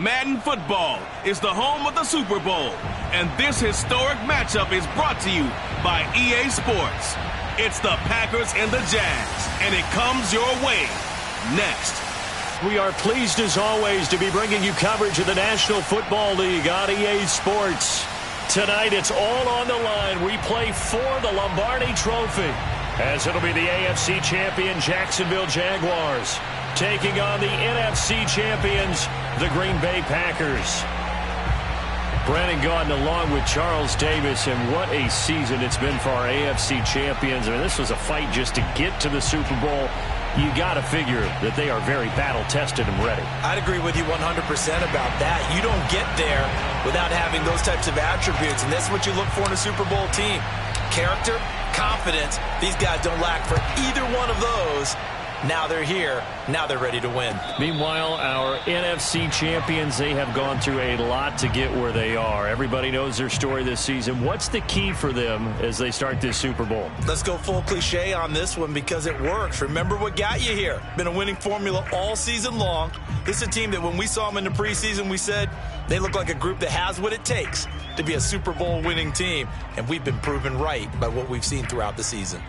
Madden Football is the home of the Super Bowl, and this historic matchup is brought to you by EA Sports. It's the Packers and the Jags, and it comes your way next. We are pleased, as always, to be bringing you coverage of the National Football League on EA Sports. Tonight, it's all on the line. We play for the Lombardi Trophy, as it'll be the AFC champion Jacksonville Jaguars taking on the NFC champions, the Green Bay Packers. Brandon Gaudin along with Charles Davis, and what a season it's been for our AFC champions. I mean, this was a fight just to get to the Super Bowl. You got to figure that they are very battle-tested and ready. I'd agree with you 100% about that. You don't get there without having those types of attributes, and that's what you look for in a Super Bowl team. Character, confidence. These guys don't lack for either one of those. Now they're here. Now they're ready to win. Meanwhile, our NFC champions, they have gone through a lot to get where they are. Everybody knows their story this season. What's the key for them as they start this Super Bowl? Let's go full cliche on this one because it works. Remember what got you here. Been a winning formula all season long. This is a team that when we saw them in the preseason, we said they look like a group that has what it takes to be a Super Bowl winning team. And we've been proven right by what we've seen throughout the season.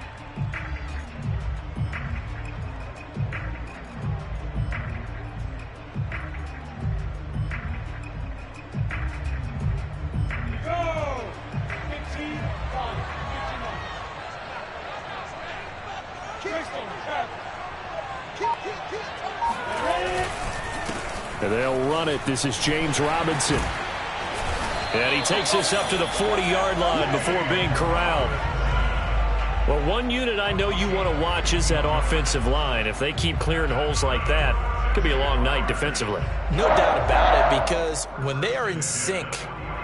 And they'll run it. This is James Robinson. And he takes this up to the 40-yard line before being corralled. Well, one unit I know you want to watch is that offensive line. If they keep clearing holes like that, it could be a long night defensively. No doubt about it, because when they are in sync,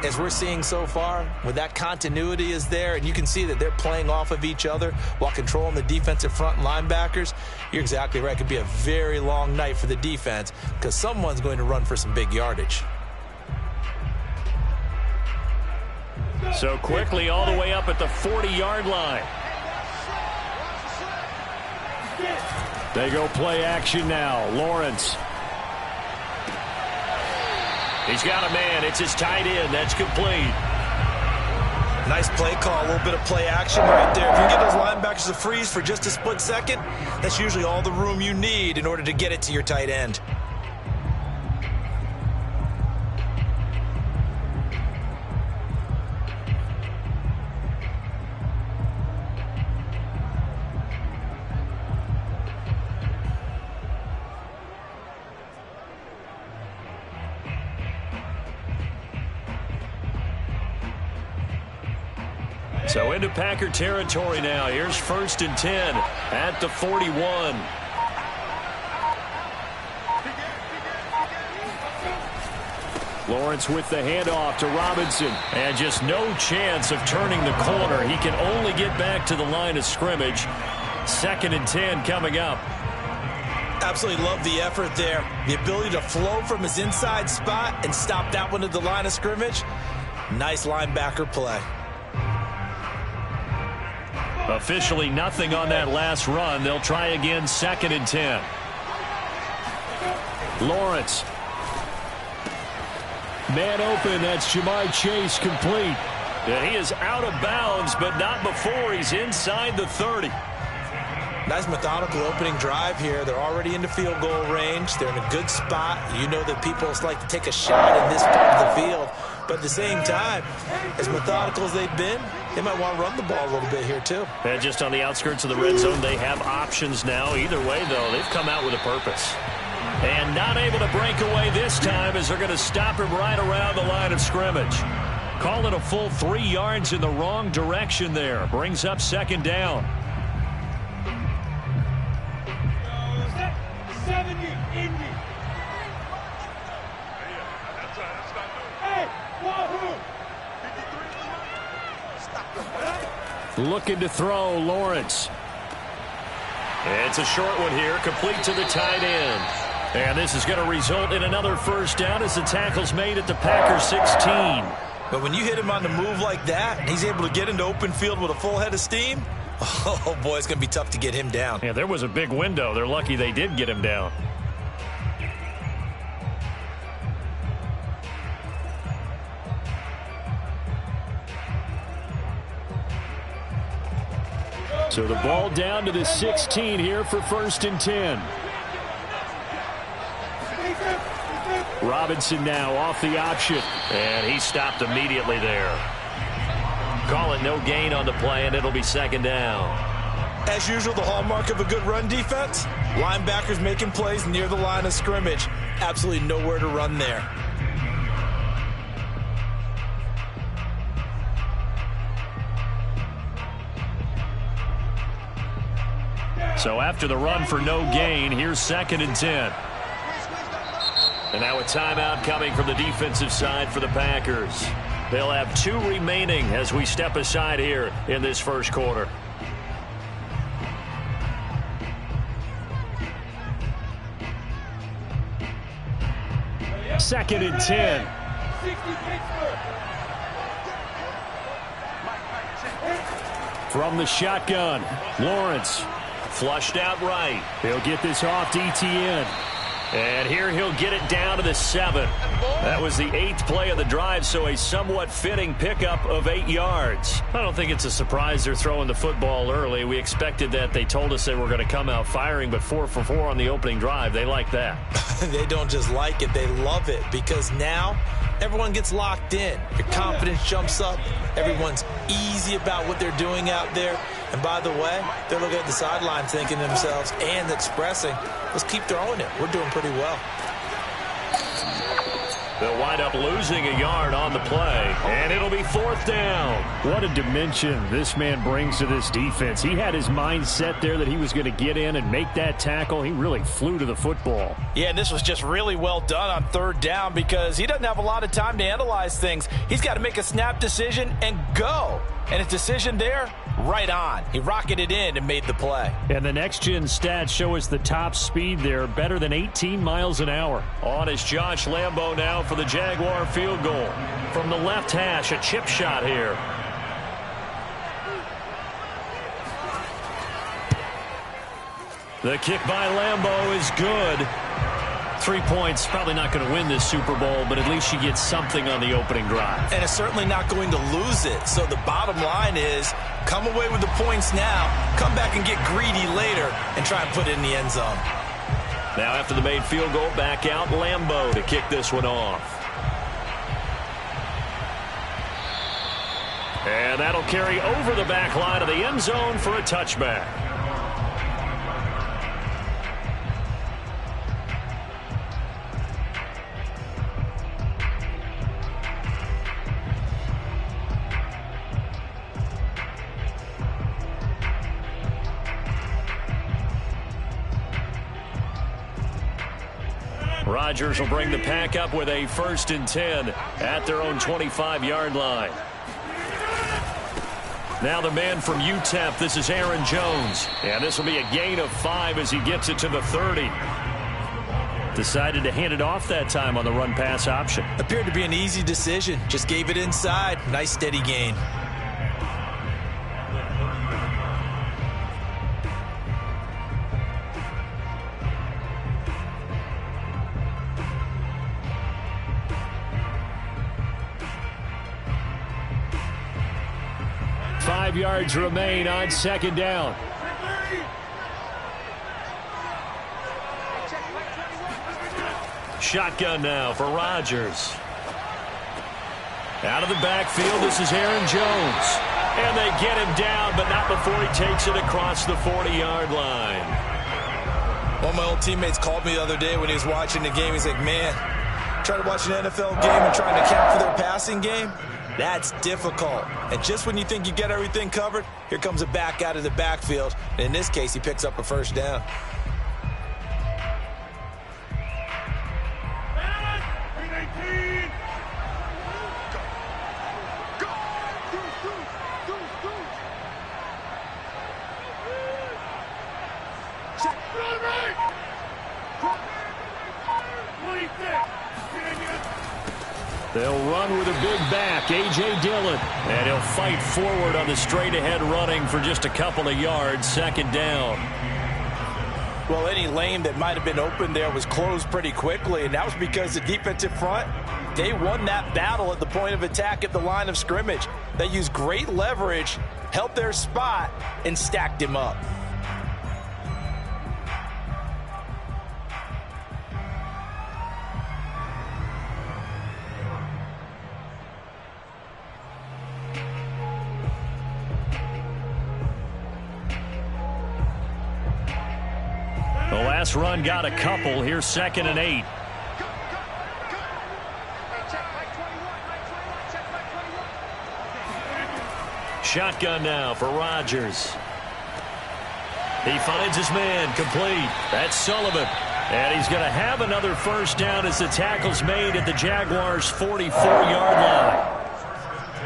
as we're seeing so far, when that continuity is there and you can see that they're playing off of each other while controlling the defensive front linebackers, you're exactly right. It could be a very long night for the defense because someone's going to run for some big yardage. So quickly all the way up at the 40-yard line. They go play action now. Lawrence. He's got a man. It's his tight end. That's complete. Nice play call. A little bit of play action right there. If you get those linebackers to freeze for just a split second, that's usually all the room you need in order to get it to your tight end. So into Packer territory now. Here's 1st and 10 at the 41. Lawrence with the handoff to Robinson. And just no chance of turning the corner. He can only get back to the line of scrimmage. 2nd and 10 coming up. Absolutely love the effort there. The ability to flow from his inside spot and stop that one at the line of scrimmage. Nice linebacker play. Officially nothing on that last run. They'll try again, 2nd and 10. Lawrence. Man open, that's Jamar Chase complete. And he is out of bounds, but not before he's inside the 30. Nice methodical opening drive here. They're already into field goal range. They're in a good spot. You know that people like to take a shot in this part of the field. But at the same time, as methodical as they've been, they might want to run the ball a little bit here too. And just on the outskirts of the red zone, they have options now. Either way, though, they've come out with a purpose. And not able to break away this time as they're going to stop him right around the line of scrimmage. Call it a full 3 yards in the wrong direction there. Brings up 2nd down. Looking to throw, Lawrence. It's a short one here, complete to the tight end. And this is going to result in another 1st down as the tackle's made at the Packers 16. But when you hit him on the move like that, and he's able to get into open field with a full head of steam, oh boy, it's going to be tough to get him down. Yeah, there was a big window. They're lucky they did get him down. So the ball down to the 16 here for 1st and 10. Robinson now off the option. And he stopped immediately there. Call it no gain on the play, and it'll be 2nd down. As usual, the hallmark of a good run defense, linebackers making plays near the line of scrimmage. Absolutely nowhere to run there. So after the run for no gain, here's 2nd and 10. And now a timeout coming from the defensive side for the Packers. They'll have 2 remaining as we step aside here in this first quarter. Second and 10. From the shotgun, Lawrence. Flushed out right. He'll get this off to ETN. And here he'll get it down to the 7. That was the 8th play of the drive, so a somewhat fitting pickup of 8 yards. I don't think it's a surprise they're throwing the football early. We expected that. They told us they were going to come out firing, but 4 for 4 on the opening drive. They like that. They don't just like it, they love it, because now everyone gets locked in. Your confidence jumps up. Everyone's easy about what they're doing out there. And by the way, they're looking at the sideline thinking to themselves and expressing, let's keep throwing it. We're doing pretty well. They'll wind up losing a yard on the play, and it'll be 4th down. What a dimension this man brings to this defense. He had his mind set there that he was going to get in and make that tackle. He really flew to the football. Yeah, and this was just really well done on 3rd down because he doesn't have a lot of time to analyze things. He's got to make a snap decision and go. And his decision there, right on. He rocketed in and made the play. And the next-gen stats show us the top speed there, better than 18 miles an hour. On is Josh Lambo now for the Jaguar field goal. From the left hash, a chip shot here. The kick by Lambo is good. 3 points, probably not going to win this Super Bowl, but at least she gets something on the opening drive. And it's certainly not going to lose it. So the bottom line is, come away with the points now, come back and get greedy later, and try and put it in the end zone. Now after the made field goal, back out Lambo to kick this one off. And that'll carry over the back line of the end zone for a touchback. Rodgers will bring the pack up with a 1st and 10 at their own 25-yard line. Now the man from UTEP, this is Aaron Jones. And this will be a gain of 5 as he gets it to the 30. Decided to hand it off that time on the run-pass option. Appeared to be an easy decision. Just gave it inside. Nice steady gain. Five yards remain on 2nd down. Shotgun now for Rodgers. Out of the backfield, this is Aaron Jones. And they get him down, but not before he takes it across the 40-yard line. One of my old teammates called me the other day when he was watching the game. He's like, man, trying to watch an NFL game and trying to account for their passing game? That's difficult. And just when you think you get everything covered, here comes a back out of the backfield. And in this case, he picks up a 1st down. They'll run with a big back, A.J. Dillon. And he'll fight forward on the straight-ahead running for just a couple of yards, 2nd down. Well, any lane that might have been open there was closed pretty quickly, and that was because the defensive front, they won that battle at the point of attack at the line of scrimmage. They used great leverage, held their spot, and stacked him up. The last run got a couple. Here's 2nd and 8. Shotgun now for Rodgers. He finds his man, complete. That's Sullivan. And he's going to have another first down as the tackle's made at the Jaguars' 44-yard line.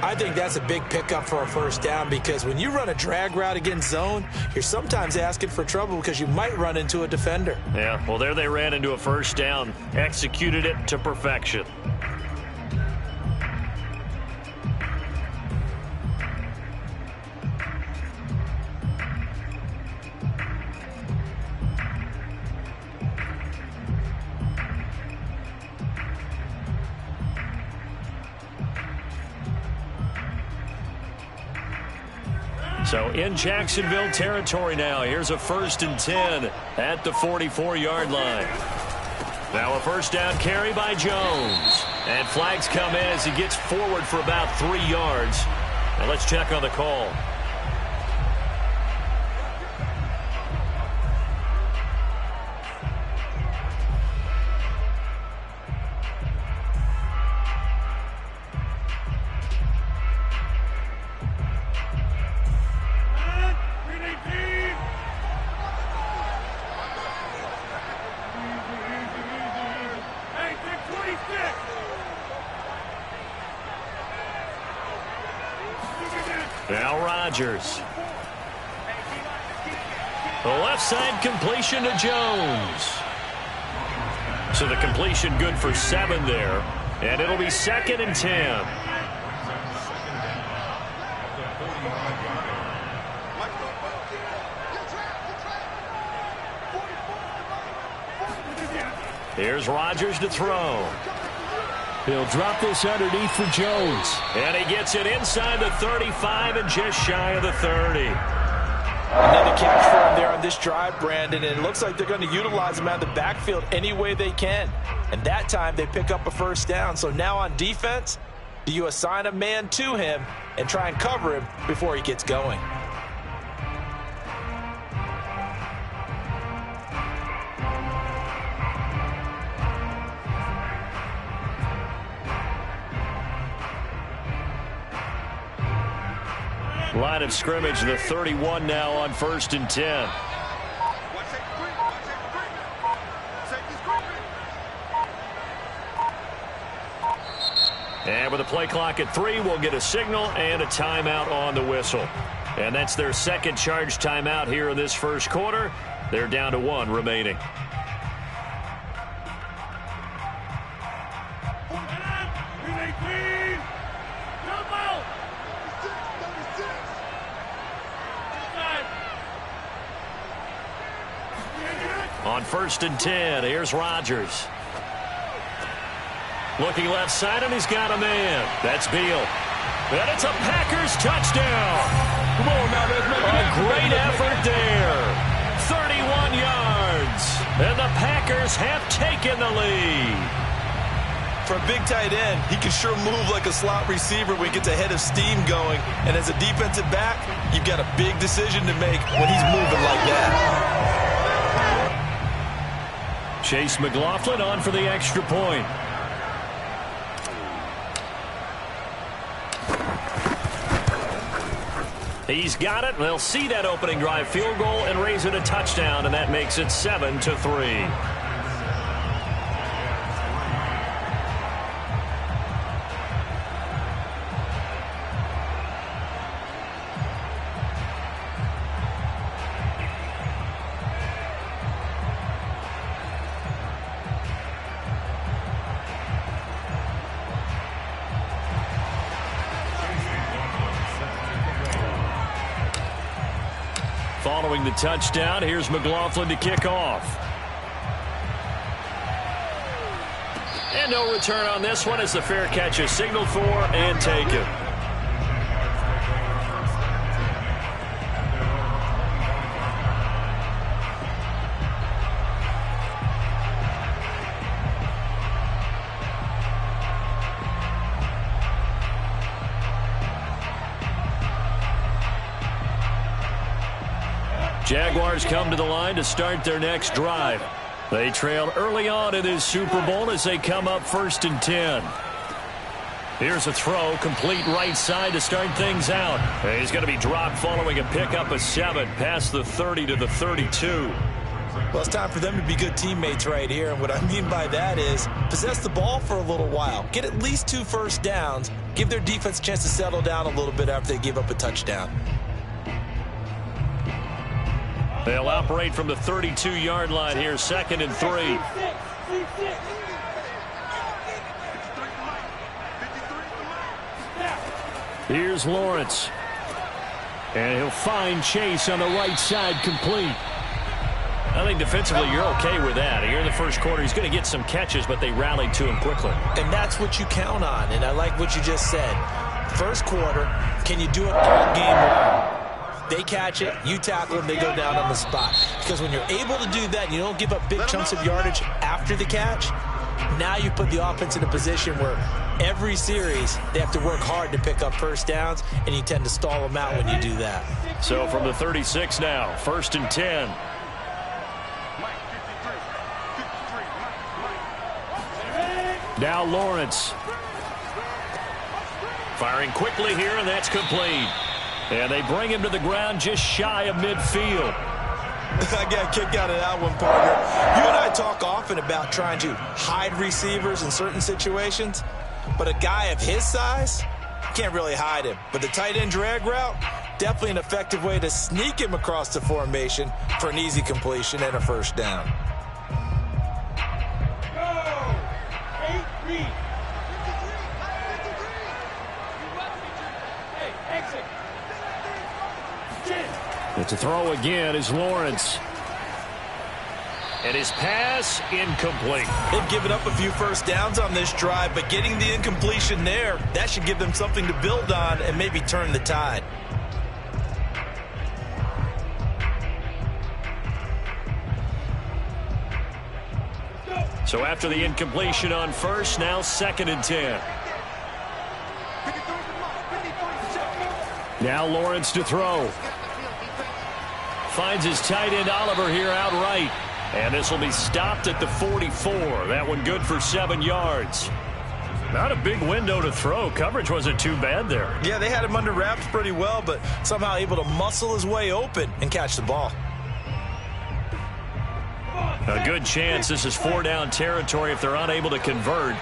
I think that's a big pickup for a first down, because when you run a drag route against zone, you're sometimes asking for trouble because you might run into a defender. Yeah, well, there they ran into a first down, executed it to perfection. So in Jacksonville territory now. Here's a 1st and 10 at the 44-yard line. Now a first down carry by Jones. And flags come in as he gets forward for about 3 yards. Now let's check on the call. Now Rodgers. The left side completion to Jones. So the completion good for 7 there. And it'll be 2nd and 10. Here's Rodgers to throw. He'll drop this underneath for Jones. And he gets it inside the 35 and just shy of the 30. Another catch for him there on this drive, Brandon, and it looks like they're going to utilize him out of the backfield any way they can. And that time they pick up a first down. So now on defense, do you assign a man to him and try and cover him before he gets going? Line of scrimmage, the 31 now on 1st and 10. And with the play clock at 3, we'll get a signal and a timeout on the whistle. And that's their second charge timeout here in this first quarter. They're down to 1 remaining. On 1st and 10, here's Rodgers. Looking left side, and he's got a man. That's Beal. And it's a Packers touchdown. Come on now, a great effort there. 31 yards. And the Packers have taken the lead. For a big tight end, he can sure move like a slot receiver when he gets a head of steam going. And as a defensive back, you've got a big decision to make when he's moving like that. Chase McLaughlin on for the extra point. He's got it. They'll see that opening drive field goal and raise it a touchdown, and that makes it 7-3. Following the touchdown, here's McLaughlin to kick off. And no return on this one as the fair catch is signaled for and taken. Jaguars come to the line to start their next drive. They trailed early on in this Super Bowl as they come up 1st and 10. Here's a throw, complete right side to start things out. He's going to be dropped following a pickup of 7 past the 30 to the 32. Well, it's time for them to be good teammates right here. And what I mean by that is possess the ball for a little while. Get at least 2 first downs. Give their defense a chance to settle down a little bit after they give up a touchdown. They'll operate from the 32-yard line here, 2nd and 3. Here's Lawrence. And he'll find Chase on the right side, complete. I think defensively you're okay with that. Here in the first quarter, he's going to get some catches, but they rallied to him quickly. And that's what you count on, and I like what you just said. First quarter, can you do it all game long? They catch it, you tackle them, they go down on the spot. Because when you're able to do that, and you don't give up big chunks of yardage after the catch, now you put the offense in a position where every series they have to work hard to pick up first downs, and you tend to stall them out when you do that. So from the 36 now, 1st and 10. Now Lawrence. Firing quickly here, and that's complete. And they bring him to the ground just shy of midfield. I got a kick out of that one, partner. You and I talk often about trying to hide receivers in certain situations, but a guy of his size can't really hide him. But the tight end drag route, definitely an effective way to sneak him across the formation for an easy completion and a first down. It's a throw again is Lawrence. And his pass incomplete. They've given up a few first downs on this drive, but getting the incompletion there, that should give them something to build on and maybe turn the tide. So after the incompletion on first, now 2nd and 10. Now Lawrence to throw. Finds his tight end Oliver here outright. And this will be stopped at the 44. That one good for 7 yards. Not a big window to throw. Coverage wasn't too bad there. Yeah, they had him under wraps pretty well, but somehow able to muscle his way open and catch the ball. A good chance this is 4-down territory if they're unable to convert.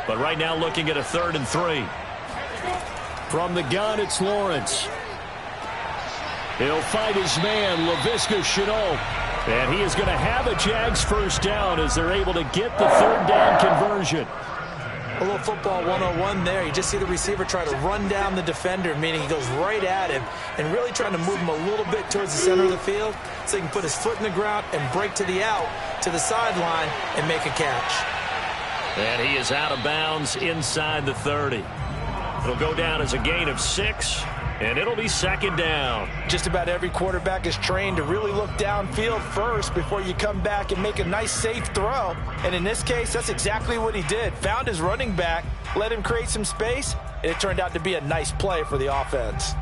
But right now looking at a 3rd and 3. From the gun, it's Lawrence. He'll fight his man, Laviska Shenault. And he is going to have a Jags first down as they're able to get the 3rd down conversion. A little football 101 there. You just see the receiver try to run down the defender, meaning he goes right at him and really trying to move him a little bit towards the center of the field so he can put his foot in the ground and break to the out, to the sideline, and make a catch. And he is out of bounds inside the 30. It'll go down as a gain of 6, and it'll be 2nd down. Just about every quarterback is trained to really look downfield first before you come back and make a nice, safe throw. And in this case, that's exactly what he did. Found his running back, let him create some space, and it turned out to be a nice play for the offense.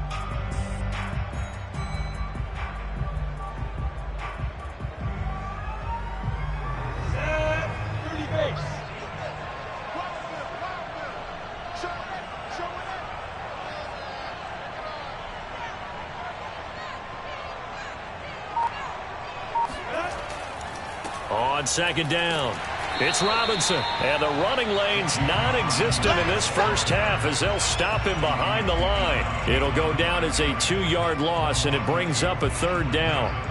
On 2nd down, it's Robinson. And the running lane's non-existent in this first half as they'll stop him behind the line. It'll go down as a 2-yard loss, and it brings up a 3rd down.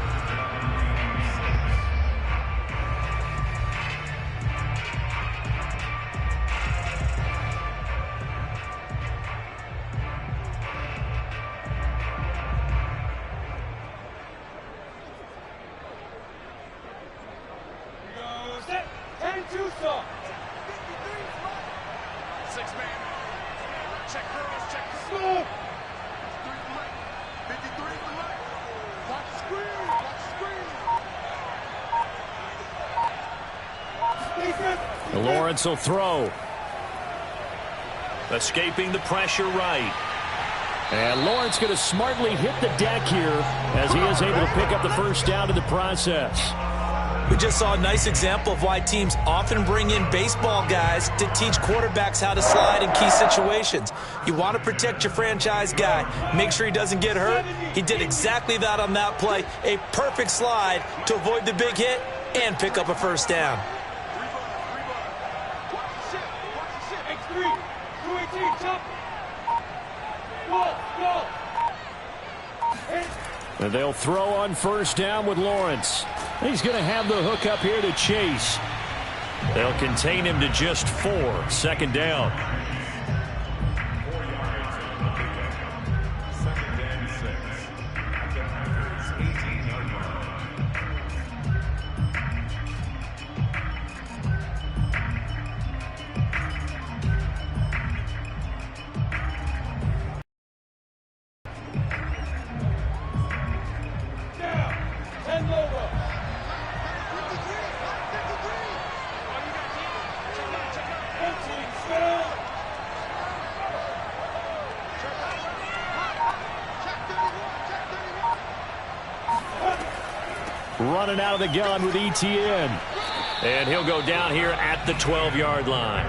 Lawrence will throw. Escaping the pressure right. And Lawrence going to smartly hit the deck here as he is able to pick up the first down in the process. We just saw a nice example of why teams often bring in baseball guys to teach quarterbacks how to slide in key situations. You want to protect your franchise guy. Make sure he doesn't get hurt. He did exactly that on that play. A perfect slide to avoid the big hit and pick up a first down. And they'll throw on first down with Lawrence. He's going to have the hook up here to Chase. They'll contain him to just 4. Second down. Running out of the gun with ETN. And he'll go down here at the 12-yard line.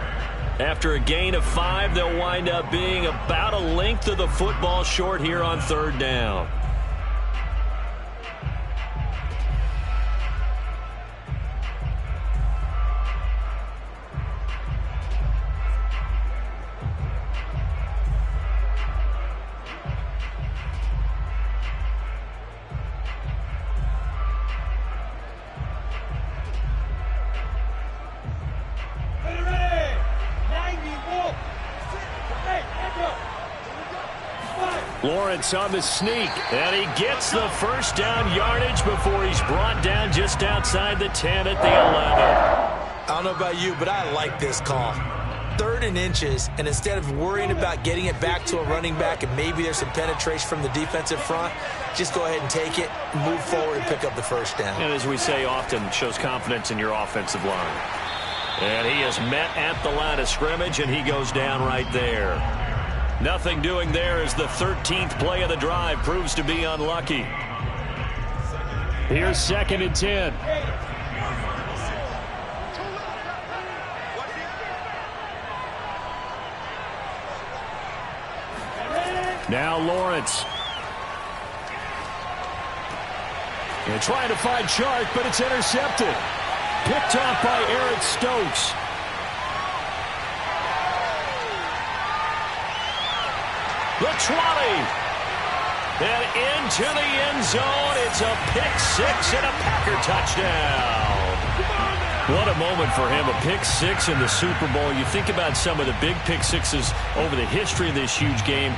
After a gain of 5, they'll wind up being about a length of the football short here on third down. Lawrence on the sneak, and he gets the first down yardage before he's brought down just outside the 10 at the 11. I don't know about you, but I like this call. 3rd and inches, and instead of worrying about getting it back to a running back and maybe there's some penetration from the defensive front, just go ahead and take it, move forward, and pick up the first down. And as we say often, it shows confidence in your offensive line. And he is met at the line of scrimmage, and he goes down right there. Nothing doing there as the 13th play of the drive proves to be unlucky. Here's 2nd and 10. Now Lawrence. And trying to find Chark, but it's intercepted. Picked off by Eric Stokes. The 20. And into the end zone. It's a pick-6 and a Packer touchdown. What a moment for him. A pick-6 in the Super Bowl. You think about some of the big pick-6s over the history of this huge game.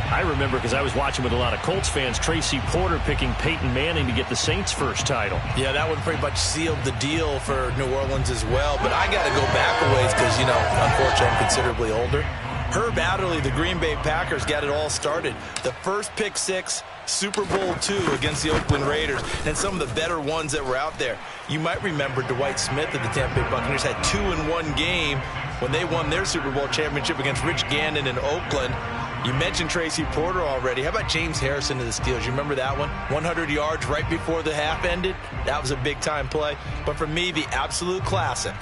I remember, because I was watching with a lot of Colts fans, Tracy Porter picking Peyton Manning to get the Saints' first title. Yeah, that one pretty much sealed the deal for New Orleans as well. But I got to go back a ways because, you know, unfortunately I'm considerably older. Herb Adderley, the Green Bay Packers, got it all started. The first pick-6, Super Bowl II against the Oakland Raiders, and some of the better ones that were out there. You might remember Dwight Smith of the Tampa Bay Buccaneers had 2 in one game when they won their Super Bowl championship against Rich Gannon in Oakland. You mentioned Tracy Porter already. How about James Harrison of the Steelers? You remember that one? 100 yards right before the half ended? That was a big-time play. But for me, the absolute classic,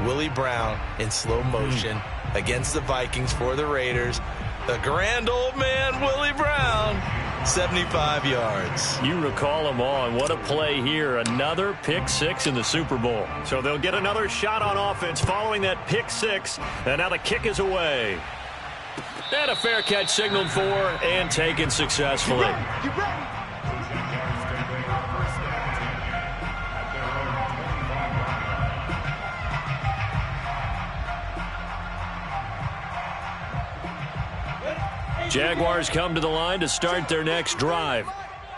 Willie Brown in slow motion against the Vikings for the Raiders. The grand old man, Willie Brown, 75 yards. You recall them all, and what a play here. Another pick-6 in the Super Bowl. So they'll get another shot on offense following that pick-6, and now the kick is away. And a fair catch signaled for and taken successfully. Jaguars come to the line to start their next drive.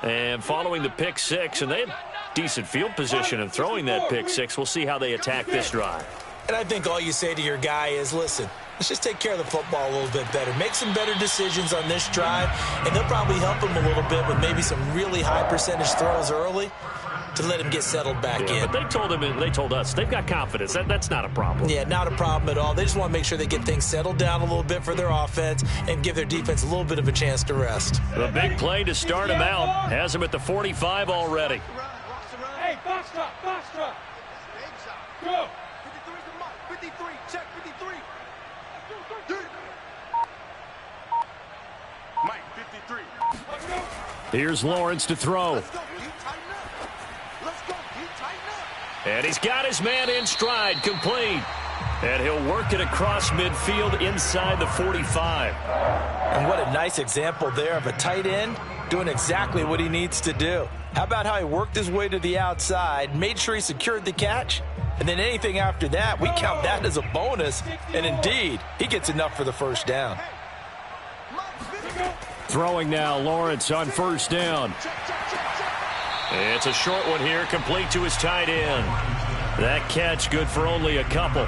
And following the pick-6, and they had decent field position in throwing that pick-6. We'll see how they attack this drive. And I think all you say to your guy is, listen, let's just take care of the football a little bit better. Make some better decisions on this drive, and they'll probably help him a little bit with maybe some really high percentage throws early to let him get settled back in. But they told us they've got confidence. That's not a problem. Yeah, not a problem at all. They just want to make sure they get things settled down a little bit for their offense and give their defense a little bit of a chance to rest. The big play to start him out has him at the 45 already. Hey, box drop. Go. 53, check 53. Mike, 53. Let's go. Here's Lawrence to throw. And he's got his man in stride, complete. And he'll work it across midfield inside the 45. And what a nice example there of a tight end doing exactly what he needs to do. How about how he worked his way to the outside, made sure he secured the catch, and then anything after that, we count that as a bonus. And indeed, he gets enough for the first down. Throwing now, Lawrence on first down. It's a short one here, complete to his tight end. That catch good for only a couple.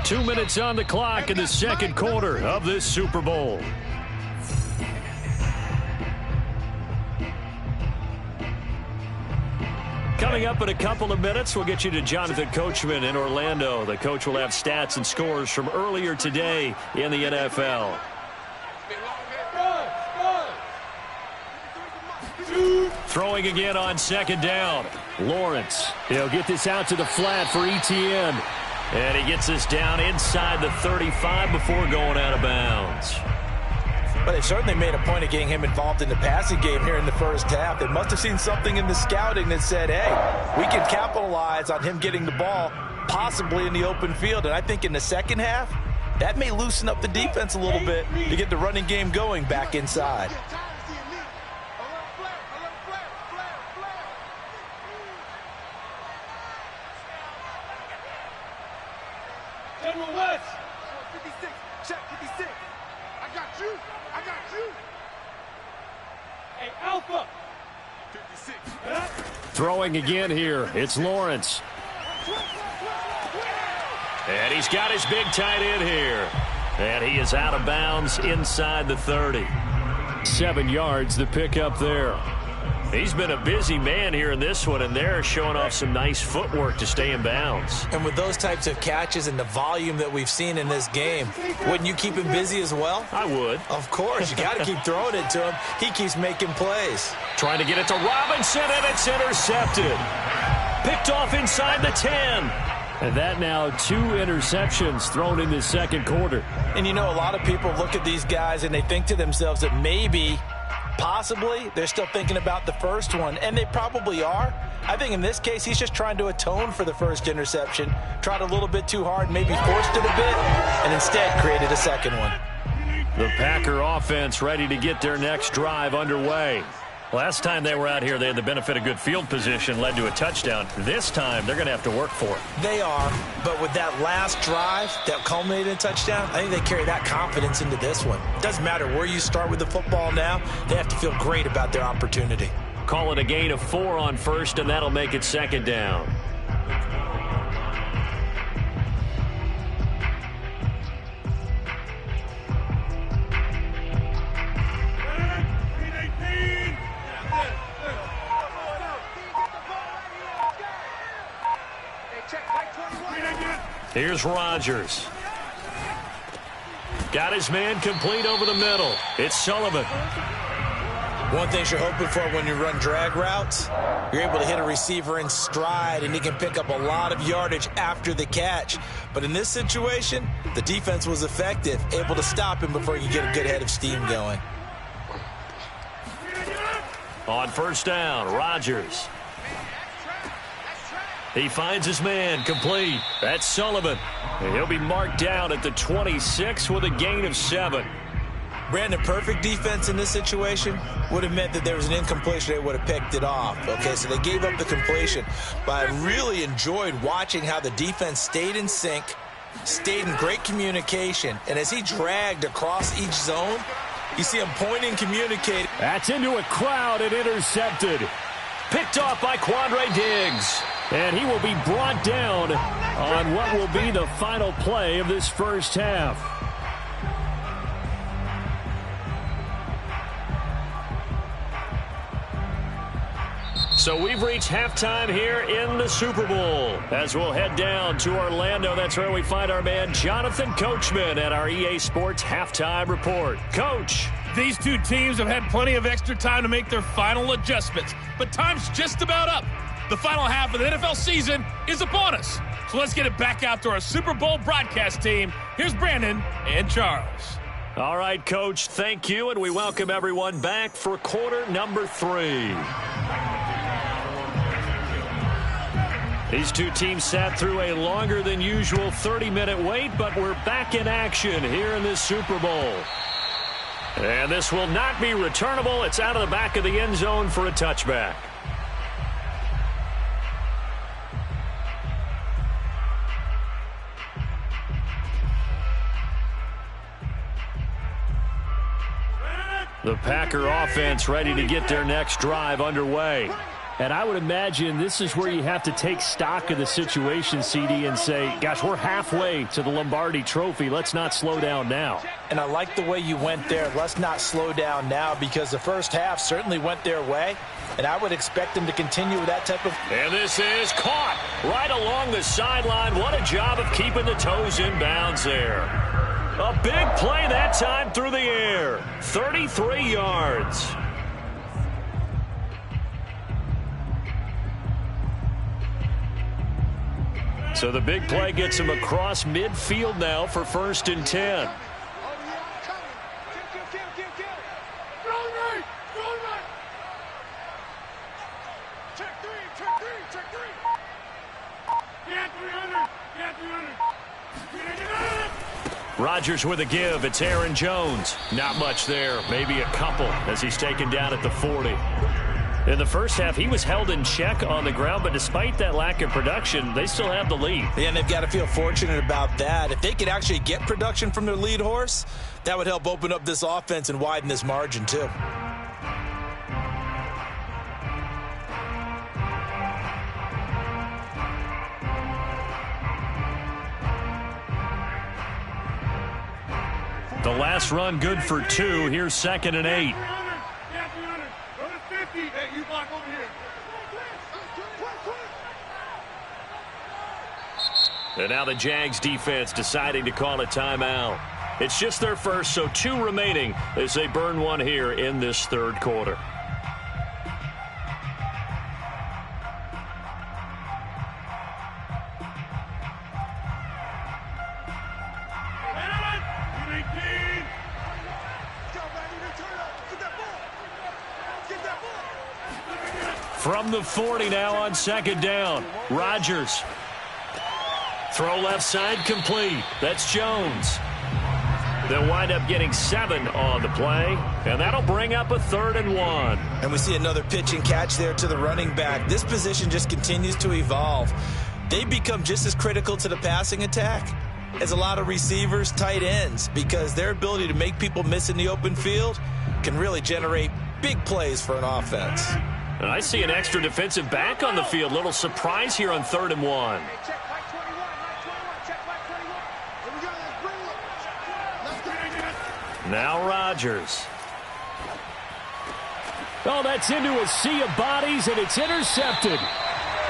Two minutes on the clock in the second quarter of this Super Bowl. Coming up in a couple of minutes, we'll get you to Jonathan Coachman in Orlando. The coach will have stats and scores from earlier today in the NFL. Throwing again on second down. Lawrence. He'll get this out to the flat for Etienne. And he gets this down inside the 35 before going out of bounds. But they certainly made a point of getting him involved in the passing game here in the first half. They must have seen something in the scouting that said, hey, we can capitalize on him getting the ball possibly in the open field. And I think in the second half, that may loosen up the defense a little bit to get the running game going back inside. General West. 56, check 56. I got you. Hey, Alpha. 56. Throwing again here. It's Lawrence. And he's got his big tight end here. And he is out of bounds inside the 30. 7 yards the pickup there. He's been a busy man here in this one, and they're showing off some nice footwork to stay in bounds. And with those types of catches and the volume that we've seen in this game, wouldn't you keep him busy as well? I would. Of course. You got to keep throwing it to him. He keeps making plays. Trying to get it to Robinson, and it's intercepted. Picked off inside the 10. And that now 2 interceptions thrown in the second quarter. And you know, a lot of people look at these guys and they think to themselves that maybe, possibly, they're still thinking about the first one, and they probably are. I think in this case, he's just trying to atone for the first interception, tried a little bit too hard, maybe forced it a bit, and instead created a second one. The Packer offense ready to get their next drive underway. Last time they were out here, they had the benefit of good field position, led to a touchdown. This time, they're going to have to work for it. They are, but with that last drive that culminated in a touchdown, I think they carry that confidence into this one. Doesn't matter where you start with the football now, they have to feel great about their opportunity. Call it a gain of 4 on first, and that'll make it second down. Here's Rodgers. Got his man complete over the middle. It's Sullivan. One thing you're hoping for when you run drag routes, you're able to hit a receiver in stride, and he can pick up a lot of yardage after the catch. But in this situation, the defense was effective, able to stop him before you get a good head of steam going. On first down, Rodgers. He finds his man complete. That's Sullivan. And he'll be marked down at the 26 with a gain of 7. Brandon, perfect defense in this situation would have meant that there was an incompletion. They would have picked it off. Okay, so they gave up the completion. But I really enjoyed watching how the defense stayed in sync, stayed in great communication. And as he dragged across each zone, you see him pointing, communicating. That's into a crowd and intercepted. Picked off by Quandre Diggs. And he will be brought down on what will be the final play of this first half. So we've reached halftime here in the Super Bowl. As we'll head down to Orlando, that's where we find our man Jonathan Coachman at our EA Sports Halftime Report. Coach. These two teams have had plenty of extra time to make their final adjustments, but time's just about up. The final half of the NFL season is upon us. So let's get it back out to our Super Bowl broadcast team. Here's Brandon and Charles. All right, Coach, thank you, and we welcome everyone back for quarter number 3. These two teams sat through a longer than usual 30-minute wait, but we're back in action here in this Super Bowl. And this will not be returnable. It's out of the back of the end zone for a touchback. The Packer offense ready to get their next drive underway. And I would imagine this is where you have to take stock of the situation, CD, and say, gosh, we're halfway to the Lombardi Trophy. Let's not slow down now. And I like the way you went there. Let's not slow down now, because the first half certainly went their way. And I would expect them to continue with that type of... And this is caught right along the sideline. What a job of keeping the toes in bounds there. A big play that time through the air. 33 yards. So the big play gets him across midfield now for 1st and 10. Rodgers with a give. It's Aaron Jones. Not much there. Maybe a couple as he's taken down at the 40. In the first half, he was held in check on the ground, but despite that lack of production, they still have the lead. Yeah, and they've got to feel fortunate about that. If they could actually get production from their lead horse, that would help open up this offense and widen this margin too. The last run good for 2. Here's 2nd and 8. And now the Jags defense deciding to call a timeout. It's just their first, so 2 remaining as they burn one here in this 3rd quarter. From the 40 now on 2nd down. Rodgers. Throw left side complete. That's Jones. They'll wind up getting 7 on the play, and that'll bring up a 3rd and 1. And we see another pitch and catch there to the running back. This position just continues to evolve. They become just as critical to the passing attack as a lot of receivers, tight ends, because their ability to make people miss in the open field can really generate big plays for an offense. And I see an extra defensive back on the field. Little surprise here on 3rd and 1. Now Rodgers. Oh, that's into a sea of bodies, and it's intercepted.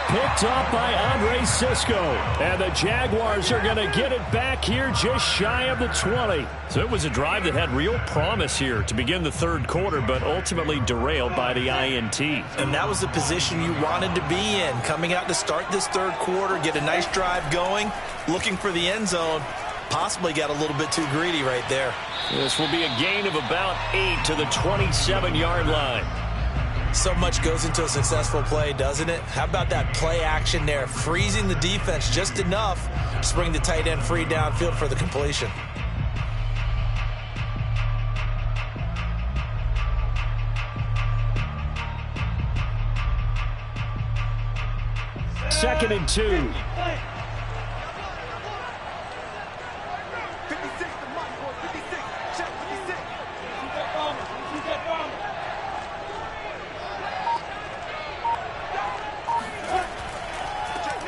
Picked off by Andre Sisco. And the Jaguars are going to get it back here just shy of the 20. So it was a drive that had real promise here to begin the 3rd quarter, but ultimately derailed by the INT. And that was the position you wanted to be in. Coming out to start this 3rd quarter, get a nice drive going, looking for the end zone. Possibly got a little bit too greedy right there. This will be a gain of about 8 to the 27-yard line. So much goes into a successful play, doesn't it? How about that play action there, freezing the defense just enough to bring the tight end free downfield for the completion. Second and 2.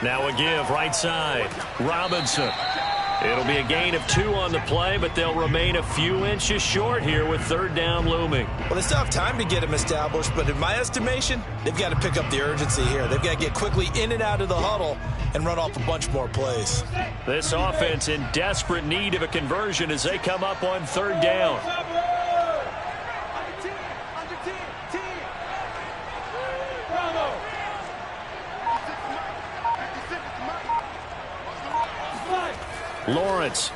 Now a give right side. Robinson. It'll be a gain of 2 on the play, but they'll remain a few inches short here with third down looming. Well, they still have time to get him established, but in my estimation, they've got to pick up the urgency here. They've got to get quickly in and out of the huddle and run off a bunch more plays. This offense in desperate need of a conversion as they come up on third down. Lawrence.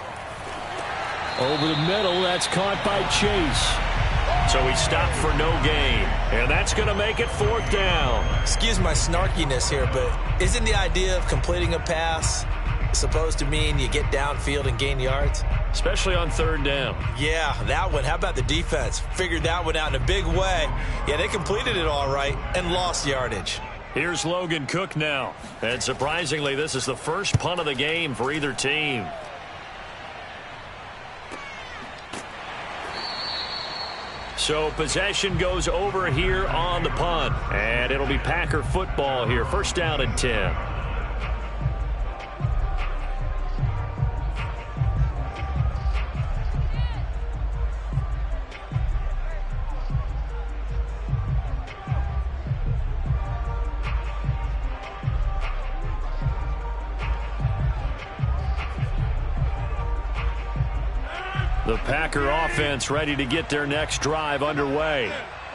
Over the middle, that's caught by Chase. So he stopped for no gain, and that's going to make it 4th down. Excuse my snarkiness here, but isn't the idea of completing a pass supposed to mean you get downfield and gain yards? Especially on third down. Yeah, that one. How about the defense? Figured that one out in a big way. Yeah, they completed it all right and lost yardage. Here's Logan Cook now. And surprisingly, this is the first punt of the game for either team. So possession goes over here on the punt. And it'll be Packer football here. 1st down and 10. The Packer offense ready to get their next drive underway.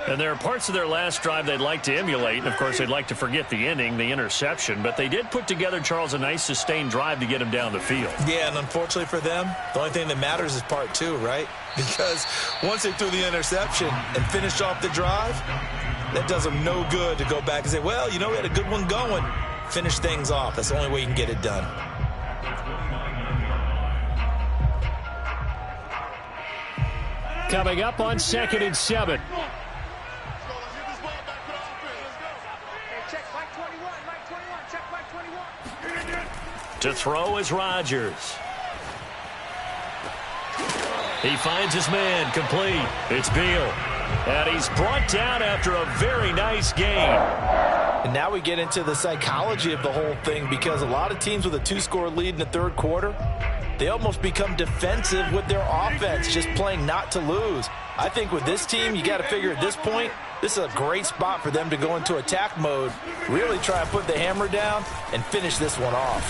And there are parts of their last drive they'd like to emulate. And, of course, they'd like to forget the inning, the interception. But they did put together, Charles, a nice sustained drive to get him down the field. Yeah, and unfortunately for them, the only thing that matters is part 2, right? Because once they threw the interception and finished off the drive, that does them no good to go back and say, well, you know, we had a good one going. Finish things off. That's the only way you can get it done. Coming up on 2nd and 7. To throw is Rodgers. He finds his man, complete. It's Beal. And he's brought down after a very nice game. And now we get into the psychology of the whole thing, because a lot of teams with a 2-score lead in the third quarter, they almost become defensive with their offense, just playing not to lose. I think with this team, you got to figure at this point, this is a great spot for them to go into attack mode, really try to put the hammer down and finish this one off.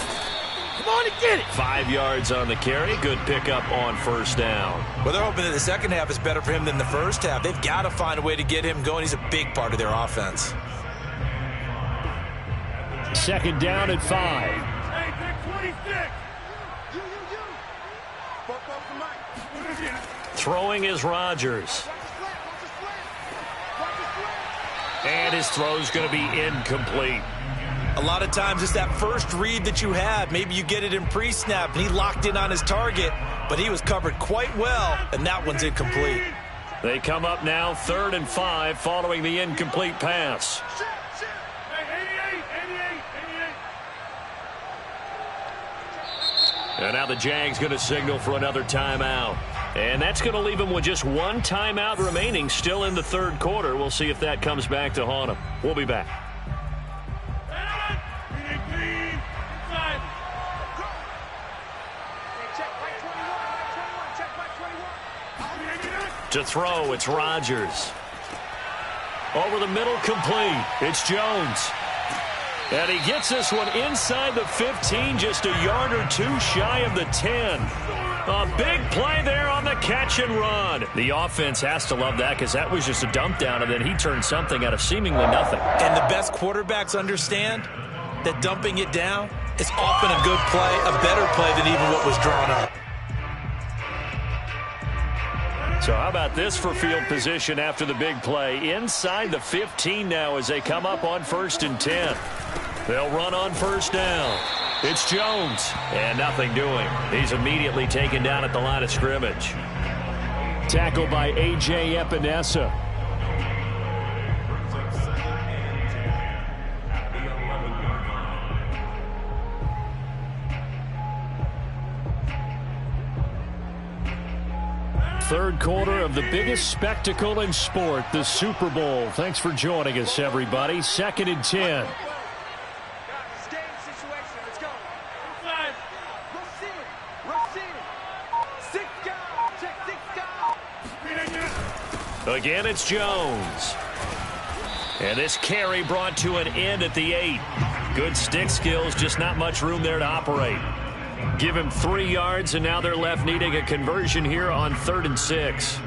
Come on and get it. 5 yards on the carry. Good pickup on 1st down. Well, they're hoping that the second half is better for him than the first half. They've got to find a way to get him going. He's a big part of their offense. 2nd down and 5. Hey, pick 26. Throwing is Rodgers. And his throw's going to be incomplete. A lot of times it's that first read that you have. Maybe you get it in pre-snap, and he locked in on his target, but he was covered quite well, and that one's incomplete. They come up now 3rd and 5 following the incomplete pass. And now the Jags going to signal for another timeout. And that's going to leave them with just 1 timeout remaining still in the third quarter. We'll see if that comes back to haunt them. We'll be back. To throw, it's Rodgers. Over the middle, complete. It's Jones. And he gets this one inside the 15, just a yard or 2 shy of the 10. A big play there on the catch and run. The offense has to love that, because that was just a dump down, and then he turned something out of seemingly nothing. And the best quarterbacks understand that dumping it down is often a good play, a better play than even what was drawn up. So how about this for field position after the big play? Inside the 15 now as they come up on 1st and 10. They'll run on 1st down. It's Jones. And nothing doing. He's immediately taken down at the line of scrimmage. Tackled by A.J. Epinesa. Third quarter of the biggest spectacle in sport, the Super Bowl. Thanks for joining us, everybody. 2nd and 10. This game situation, Again, it's Jones. And this carry brought to an end at the 8. Good stick skills, just not much room there to operate. Give him 3 yards, and now they're left needing a conversion here on 3rd and 6.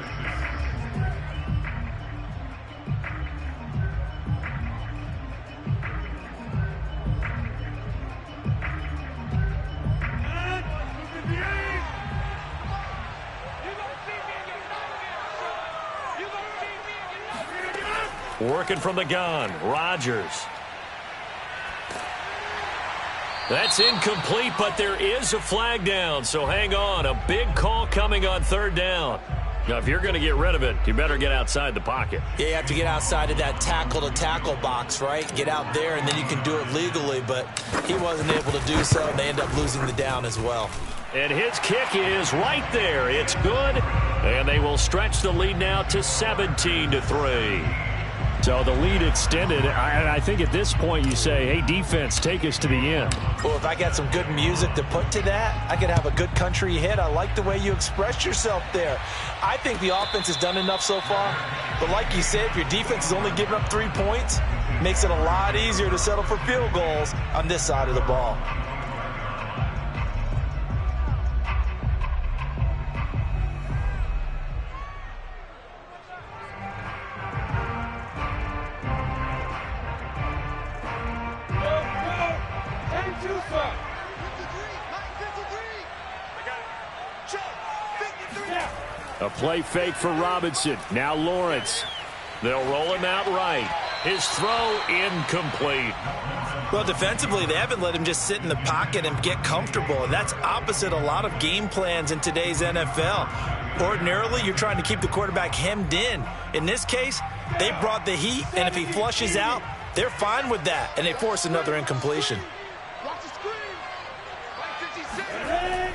Working from the gun, Rodgers. That's incomplete, but there is a flag down, so hang on. A big call coming on 3rd down. Now, if you're going to get rid of it, you better get outside the pocket. Yeah, you have to get outside of that tackle-to-tackle box, right? Get out there, and then you can do it legally, but he wasn't able to do so, and they end up losing the down as well. And his kick is right there. It's good, and they will stretch the lead now to 17-3. So the lead extended. I think at this point you say, hey, defense, take us to the end. Well, if I got some good music to put to that, I could have a good country hit. I like the way you expressed yourself there. I think the offense has done enough so far. But like you said, if your defense is only giving up 3 points, it makes it a lot easier to settle for field goals on this side of the ball. A play fake for Robinson. Now Lawrence. They'll roll him out right. His throw incomplete. Well, defensively, they haven't let him just sit in the pocket and get comfortable, and that's opposite a lot of game plans in today's NFL. Ordinarily, you're trying to keep the quarterback hemmed in. In this case, they brought the heat, and if he flushes out, they're fine with that, and they force another incompletion.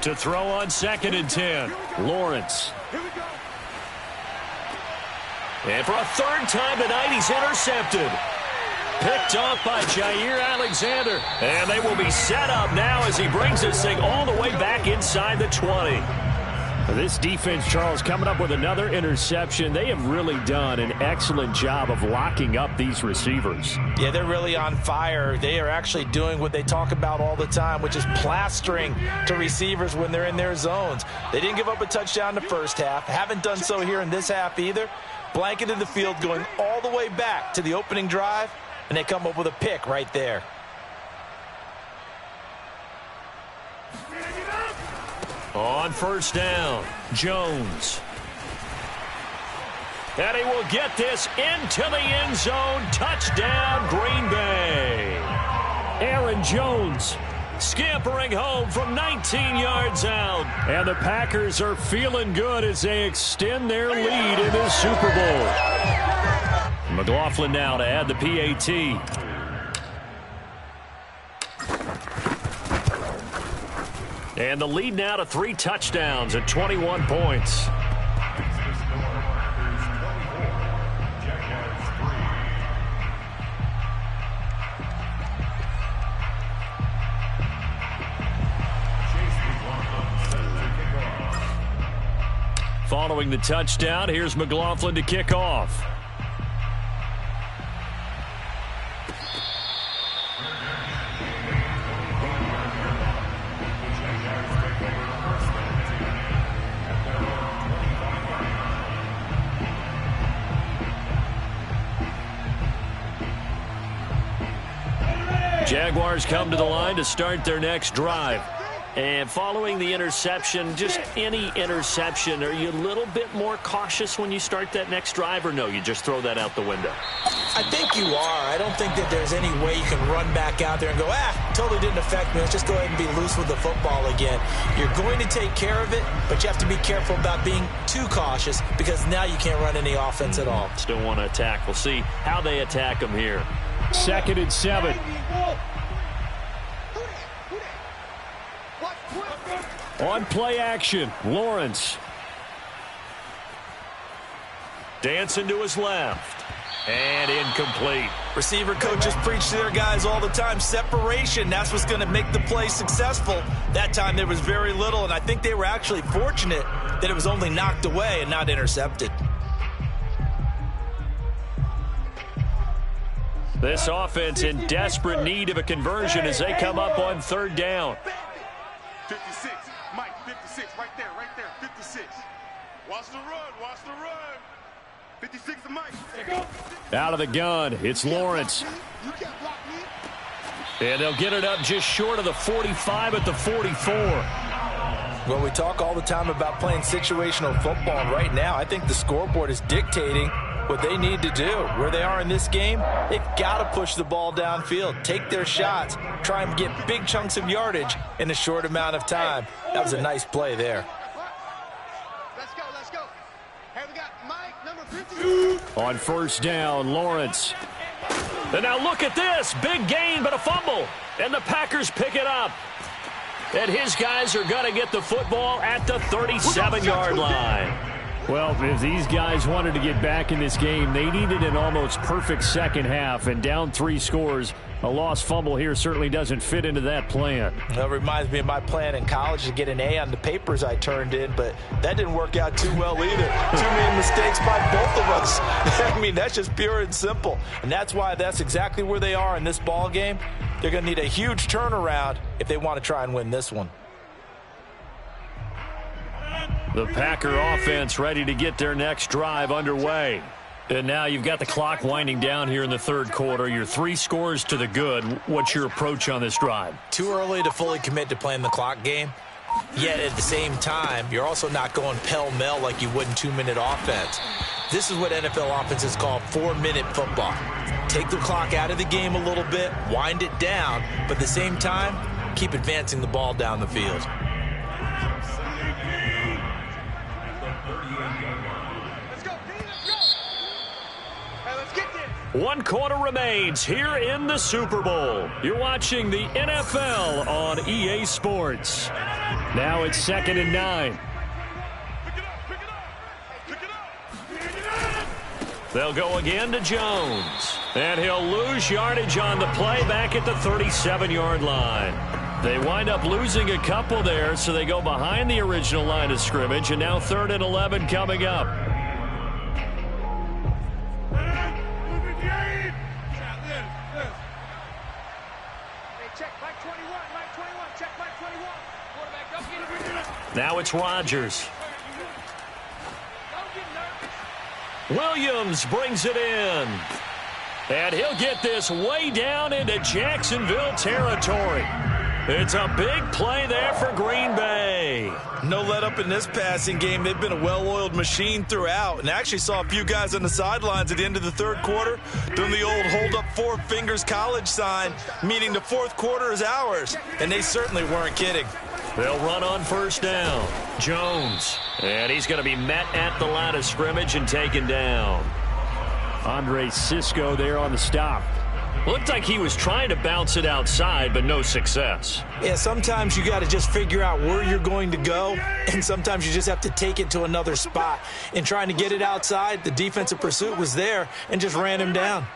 To throw on 2nd and 10. Lawrence. And for a 3rd time tonight, he's intercepted. Picked off by Jair Alexander. And they will be set up now as he brings this thing all the way back inside the 20. This defense, Charles, coming up with another interception. They have really done an excellent job of locking up these receivers. Yeah, they're really on fire. They are actually doing what they talk about all the time, which is plastering to receivers when they're in their zones. They didn't give up a touchdown in the first half. Haven't done so here in this half either. Blanketed the field going all the way back to the opening drive, and they come up with a pick right there. On 1st down, Jones. And he will get this into the end zone. Touchdown, Green Bay. Aaron Jones scampering home from 19 yards out. And the Packers are feeling good as they extend their lead in this Super Bowl. McLaughlin now to add the PAT. And the lead now to 3 touchdowns at 21 points. Following the touchdown, here's McLaughlin to kick off. Jaguars come to the line to start their next drive. And following the interception, just any interception, are you a little bit more cautious when you start that next drive, or no, you just throw that out the window? I think you are. I don't think that there's any way you can run back out there and go, totally didn't affect me. Let's just go ahead and be loose with the football again. You're going to take care of it, but you have to be careful about being too cautious because now you can't run any offense at all. Still want to attack. We'll see how they attack them here. 2nd and 7. On play action, Lawrence. Dancing to his left. And incomplete. Receiver coaches preach to their guys all the time. Separation, that's what's going to make the play successful. That time there was very little, and I think they were actually fortunate that it was only knocked away and not intercepted. This offense in desperate need of a conversion as they come up on third down. 56, Mike, 56, right there, 56. Watch the run. 56 to Mike. Out of the gun, it's Lawrence. And they'll get it up just short of the 45 at the 44. Well, we talk all the time about playing situational football, and right now I think the scoreboard is dictating what they need to do. Where they are in this game, they've got to push the ball downfield, take their shots, try and get big chunks of yardage in a short amount of time. That was a nice play there. Let's go. Hey, we got Mike, number 50. On first down, Lawrence. And now look at this. Big gain, but a fumble. And the Packers pick it up. And his guys are going to get the football at the 37-yard line. Well, if these guys wanted to get back in this game, they needed an almost perfect second half, and down 3 scores. A lost fumble here certainly doesn't fit into that plan. That reminds me of my plan in college to get an A on the papers I turned in, but that didn't work out too well either. Too many mistakes by both of us. I mean, that's just pure and simple. And that's why that's exactly where they are in this ball game. They're going to need a huge turnaround if they want to try and win this one. The Packer offense ready to get their next drive underway. And now you've got the clock winding down here in the third quarter. You're 3 scores to the good. What's your approach on this drive? Too early to fully commit to playing the clock game. Yet at the same time, you're also not going pell-mell like you would in 2-minute offense. This is what NFL offenses call 4-minute football. Take the clock out of the game a little bit, wind it down, but at the same time, keep advancing the ball down the field. One quarter remains here in the Super Bowl. You're watching the NFL on EA Sports. Now it's 2nd and 9. They'll go again to Jones. And he'll lose yardage on the play back at the 37-yard line. They wind up losing a couple there, so they go behind the original line of scrimmage, and now 3rd and 11 coming up. Now it's Rodgers. Williams brings it in. And he'll get this way down into Jacksonville territory. It's a big play there for Green Bay. No let up in this passing game. They've been a well-oiled machine throughout. And actually saw a few guys on the sidelines at the end of the third quarter doing the old hold up 4 fingers college sign, meaning the fourth quarter is ours. And they certainly weren't kidding. They'll run on first down. Jones. And he's going to be met at the line of scrimmage and taken down. Andre Cisco there on the stop. Looked like he was trying to bounce it outside, but no success. Yeah, sometimes you got to just figure out where you're going to go, and sometimes you just have to take it to another spot. In trying to get it outside, the defensive pursuit was there and just ran him down.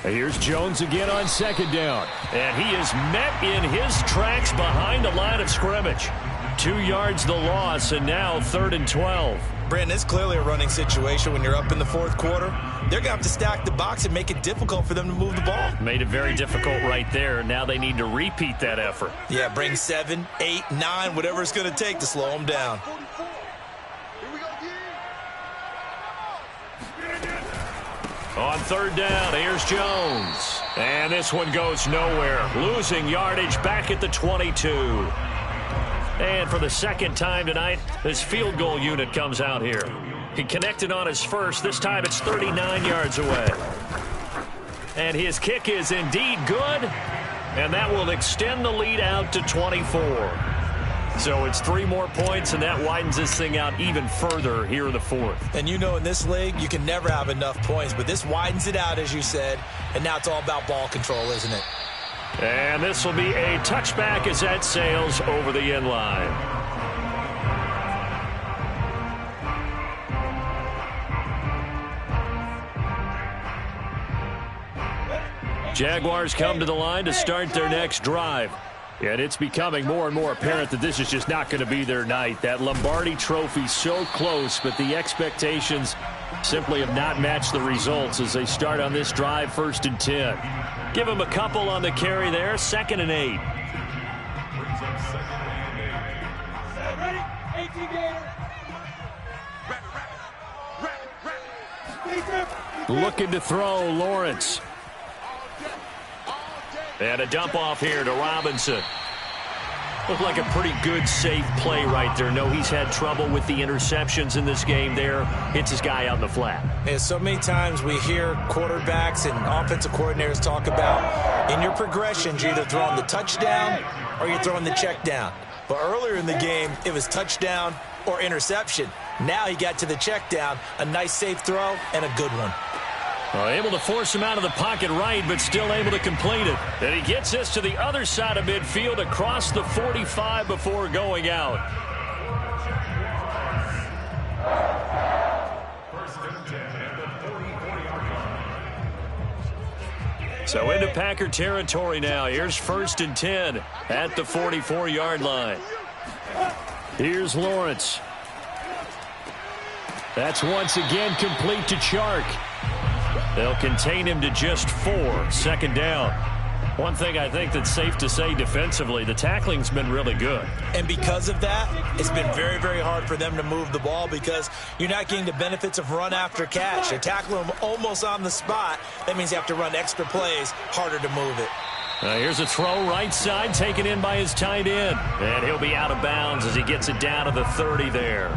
Here's Jones again on 2nd down. And he is met in his tracks behind the line of scrimmage. 2 yards the loss, and now 3rd and 12. Brandon, it's clearly a running situation when you're up in the fourth quarter. They're going to have to stack the box and make it difficult for them to move the ball. Made it very difficult right there. Now they need to repeat that effort. Yeah, bring 7, 8, 9, whatever it's going to take to slow them down. On 3rd down, here's Jones. And this one goes nowhere. Losing yardage back at the 22. And for the 2nd time tonight, this field goal unit comes out here. He connected on his first. This time it's 39 yards away. And his kick is indeed good. And that will extend the lead out to 24. So it's 3 more points, and that widens this thing out even further here in the 4th. And you know in this league, you can never have enough points, but this widens it out, as you said, and now it's all about ball control, isn't it? And this will be a touchback as that sails over the end line. Jaguars come to the line to start their next drive. And it's becoming more and more apparent that this is just not going to be their night. That Lombardi Trophy so close, but the expectations simply have not matched the results as they start on this drive, 1st and 10. Give them a couple on the carry there, 2nd and 8. Looking to throw, Lawrence. And a dump off here to Robinson. Looked like a pretty good, safe play right there. No, he's had trouble with the interceptions in this game there. Hits his guy out in the flat. Yeah, so many times we hear quarterbacks and offensive coordinators talk about in your progressions, you're either throwing the touchdown or you're throwing the check down. But earlier in the game, it was touchdown or interception. Now he got to the check down, a nice safe throw, and a good one. Able to force him out of the pocket right, but still able to complete it. And he gets this to the other side of midfield across the 45 before going out. So into Packer territory now. Here's 1st and 10 at the 44-yard line. Here's Lawrence. That's once again complete to Chark. They'll contain him to just 4. 2nd down. One thing I think that's safe to say defensively, the tackling's been really good. And because of that, it's been very, very hard for them to move the ball because you're not getting the benefits of run after catch. They're tackling him almost on the spot. That means you have to run extra plays, harder to move it. Here's a throw right side taken in by his tight end. And he'll be out of bounds as he gets it down to the 30 there.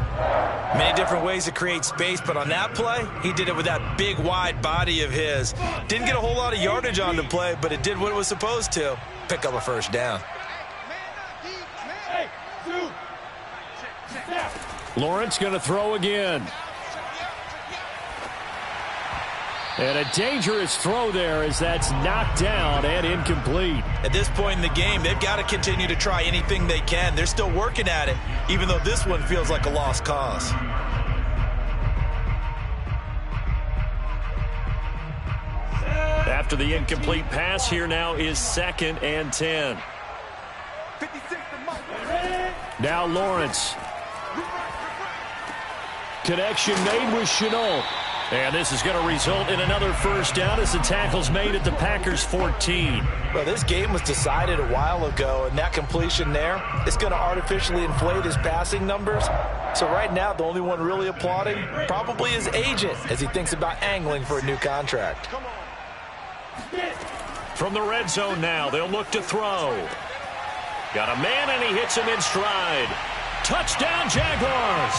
Many different ways to create space, but on that play, he did it with that big, wide body of his. Didn't get a whole lot of yardage on the play, but it did what it was supposed to. Pick up a 1st down. Lawrence going to throw again. And a dangerous throw there as that's knocked down and incomplete. At this point in the game, they've got to continue to try anything they can. They're still working at it, even though this one feels like a lost cause. After the incomplete pass, here now is 2nd and 10. Now Lawrence. Connection made with Chenault. And this is going to result in another 1st down as the tackle's made at the Packers' 14. Well, this game was decided a while ago, and that completion there is going to artificially inflate his passing numbers. So right now, the only one really applauding probably his agent as he thinks about angling for a new contract. From the red zone now, they'll look to throw. Got a man, and he hits him in stride. Touchdown, Jaguars!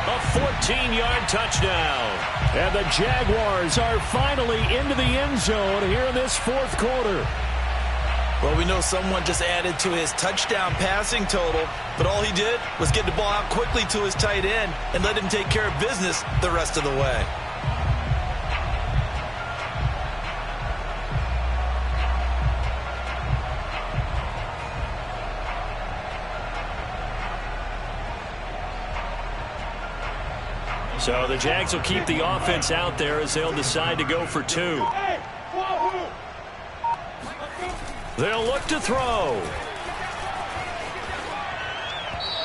A 14-yard touchdown. And the Jaguars are finally into the end zone here in this 4th quarter. Well, we know someone just added to his touchdown passing total, but all he did was get the ball out quickly to his tight end and let him take care of business the rest of the way. So the Jags will keep the offense out there as they'll decide to go for 2. They'll look to throw.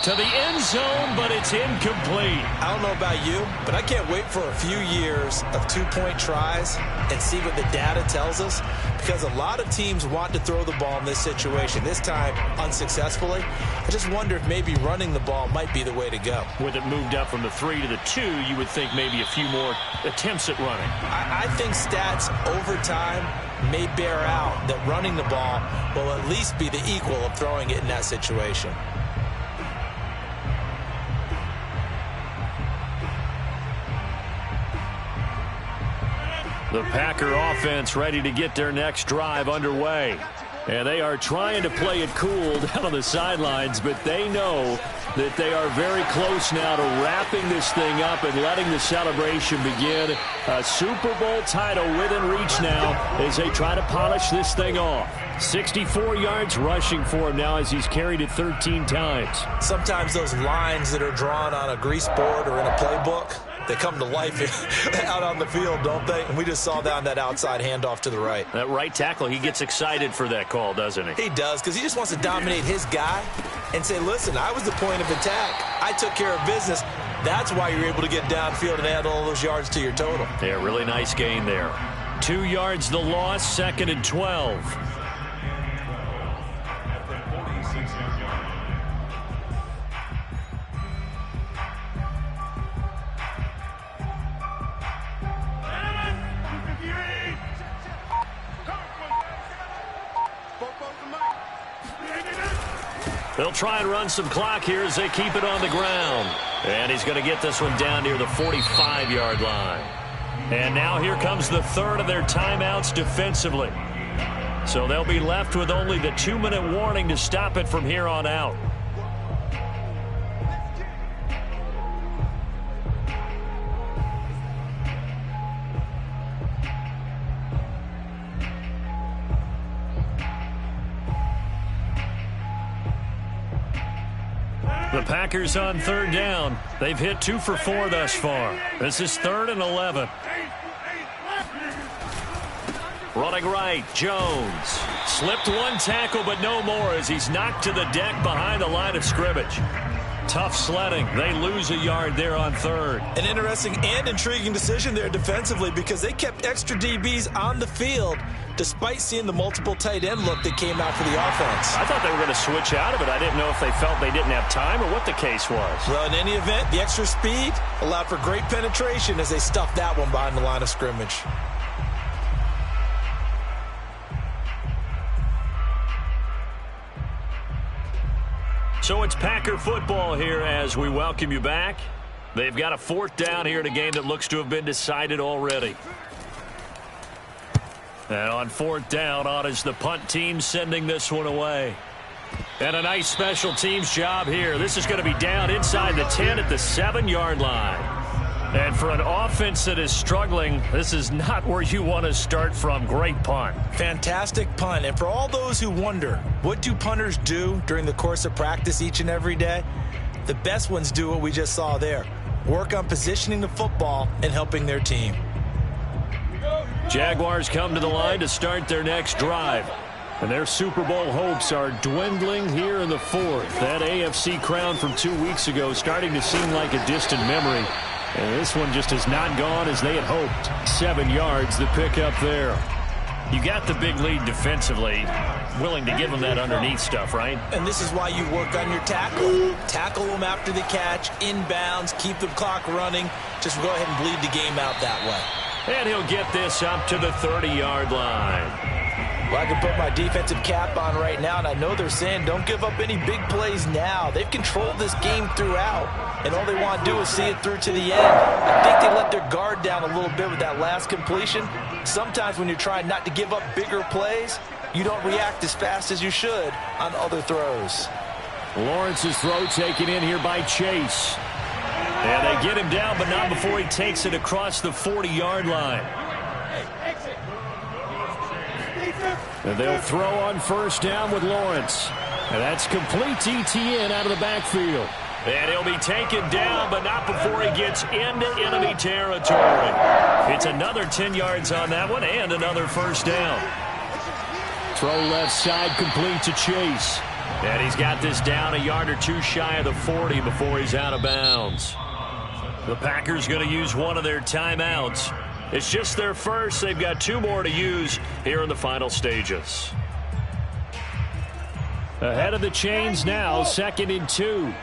To the end zone, but it's incomplete. I don't know about you, but I can't wait for a few years of 2-point tries and see what the data tells us, because a lot of teams want to throw the ball in this situation, this time unsuccessfully. I just wonder if maybe running the ball might be the way to go. With it moved up from the 3 to the 2, you would think maybe a few more attempts at running. I think stats over time may bear out that running the ball will at least be the equal of throwing it in that situation. The Packer offense ready to get their next drive underway. And they are trying to play it cool down on the sidelines, but they know that they are very close now to wrapping this thing up and letting the celebration begin. A Super Bowl title within reach now as they try to polish this thing off. 64 yards rushing for him now as he's carried it 13 times. Sometimes those lines that are drawn on a grease board or in a playbook, they come to life out on the field, don't they? And we just saw that on that outside handoff to the right. That right tackle, he gets excited for that call, doesn't he? He does, because he just wants to dominate his guy and say, listen, I was the point of attack. I took care of business. That's why you're able to get downfield and add all those yards to your total. Yeah, really nice gain there. 2 yards the loss, 2nd and 12. They'll try and run some clock here as they keep it on the ground. And he's going to get this one down near the 45-yard line. And now here comes the third of their timeouts defensively. So they'll be left with only the 2-minute warning to stop it from here on out. The Packers on 3rd down. They've hit 2 for 4 thus far. This is 3rd and 11. Running right, Jones. Slipped one tackle, but no more as he's knocked to the deck behind the line of scrimmage. Tough sledding. They lose a yard there on 3rd. An interesting and intriguing decision there defensively because they kept extra DBs on the field despite seeing the multiple tight end look that came out for the offense. I thought they were going to switch out of it. I didn't know if they felt they didn't have time or what the case was. Well, in any event, the extra speed allowed for great penetration as they stuffed that one behind the line of scrimmage. So it's Packer football here as we welcome you back. They've got a 4th down here in a game that looks to have been decided already. And on 4th down, on is the punt team sending this one away. And a nice special teams job here. This is going to be down inside the 10 at the 7-yard line. And for an offense that is struggling, this is not where you want to start from. Great punt. Fantastic punt. And for all those who wonder, what do punters do during the course of practice each and every day? The best ones do what we just saw there. Work on positioning the football and helping their team. Jaguars come to the line to start their next drive. And their Super Bowl hopes are dwindling here in the 4th. That AFC crown from 2 weeks ago starting to seem like a distant memory. And this one just has not gone as they had hoped. 7 yards the pick up there. You got the big lead defensively. Willing to give them that underneath stuff, right? And this is why you work on your tackle. Tackle them after the catch, inbounds, keep the clock running. Just go ahead and bleed the game out that way. And he'll get this up to the 30-yard line. Well, I can put my defensive cap on right now, and I know they're saying don't give up any big plays now. They've controlled this game throughout, and all they want to do is see it through to the end. I think they let their guard down a little bit with that last completion. Sometimes when you're trying not to give up bigger plays, you don't react as fast as you should on other throws. Lawrence's throw taken in here by Chase. And they get him down, but not before he takes it across the 40-yard line. And they'll throw on 1st down with Lawrence. And that's complete to Etienne out of the backfield. And he'll be taken down, but not before he gets into enemy territory. It's another 10 yards on that one and another 1st down. Throw left side complete to Chase. And he's got this down a yard or two shy of the 40 before he's out of bounds. The Packers going to use one of their timeouts. It's just their first. They've got 2 more to use here in the final stages. Ahead of the chains now, 2nd and 2.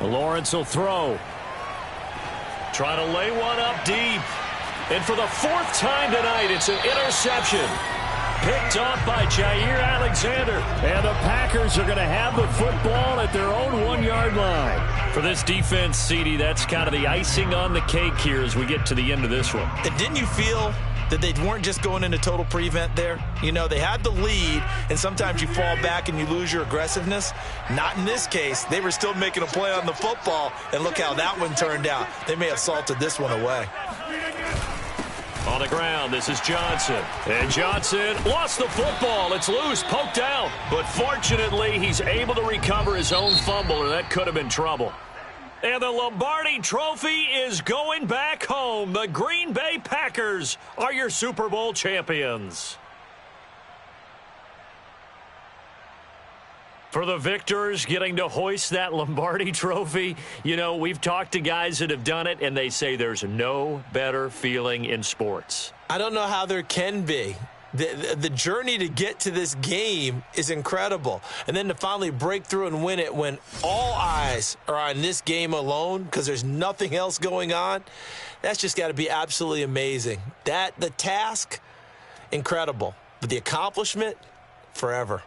Lawrence will throw. Trying to lay one up deep. And for the 4th time tonight, it's an interception. Picked off by Jair Alexander. And the Packers are going to have the football at their own 1-yard line. For this defense, CD, that's kind of the icing on the cake here as we get to the end of this one. And didn't you feel that they weren't just going into total prevent there? You know, they had the lead, and sometimes you fall back and you lose your aggressiveness. Not in this case. They were still making a play on the football, and look how that one turned out. They may have salted this one away. On the ground, this is Johnson. And Johnson lost the football. It's loose, poked out. But fortunately, he's able to recover his own fumble, or that could have been trouble. And the Lombardi Trophy is going back home. The Green Bay Packers are your Super Bowl champions. For the victors getting to hoist that Lombardi trophy, you know, we've talked to guys that have done it, and they say there's no better feeling in sports. I don't know how there can be. The journey to get to this game is incredible. And then to finally break through and win it when all eyes are on this game alone because there's nothing else going on, that's just got to be absolutely amazing. The task, incredible. But the accomplishment, forever.